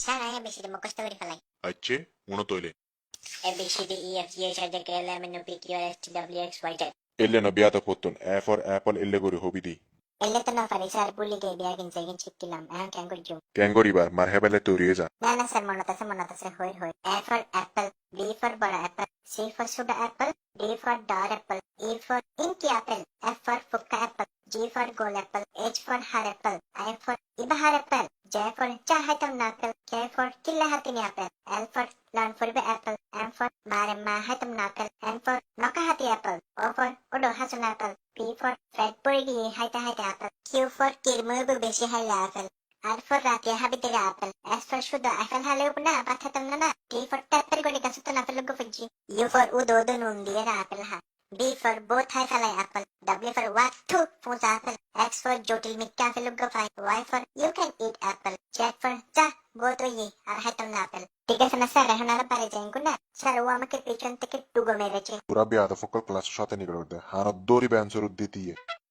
Sir আমি বেশি মুখস্থ করে ফেলাই। আচ্ছা, মনে তৈলে। A B C D E F G H I J K L M N O P Q R S T W X Y Z. এলে না বিয়াতা ফতুন, এ ফর অ্যাপল এলে করে হবি দি। এলে তো না পারি স্যার, ভুলে গিয়ে বিয়া কিনছে শিখছিলাম, এখন কেন করছো? ক্যাঙ্গরিবার মার হেবেলে তৈরি যা। না না স্যার, মনে আছে হই হই। A for apple, B for বড় অ্যাপল, সি ফর ছোট অ্যাপল, ডি ফর ডর অ্যাপল, ই ফর ইনকি অ্যাপল, এফ ফর ফুক্কা অ্যাপল, জি ফর গোল অ্যাপল, এইচ ফর হার অ্যাপল, আই ফর ইবাহার অ্যাপল, জে ফর চাহাইতাম না অ্যাপল, কে ফর কিল্লা হাতিনি অ্যাপল, এল ফর লর্ন ফরবে অ্যাপল, এম ফর মারে মা হাইতাম না অ্যাপল, এন ফর নকা হাতি অ্যাপল, ও ফর ওডো হাসুন অ্যাপল, পি ফর ফ্যাট পড়ে গিয়ে হাইতে হাইতে অ্যাপল, কিউ ফর কিরমুরবু বেশি হাইলে অ্যাপল, আর ফর রাতিয়া হাবিতের আপেল, এস ফর শুধু আপেল হালেও না পাঠাতাম না। টি ফর ট্যাপের গড়ি কাছে তো না ফেলুগো ফুজি। ইউ ফর উদো উদো নুন দিয়ে আপেল হা। বি ফর বোথ হাই ফেলাই আপেল, ডব্লিউ ফর ওয়াট টু ফুজ আপেল, এক্স ফর জটিল মিথ্যা ফেলুগো ফাই, Y for you can eat apple, Z for যা বোধ ইয়ে আর হাইতাম না আপেল। ঠিক আছে না স্যার, এখন আর পারে যাই না স্যার, ও আমাকে পেছন থেকে টুগো মেরেছে। পুরা বিয়াতা ফকল ক্লাস সাথে নিকট দে, হানত দৌড়ি ব্যান্সর উদ্দিতিয়ে।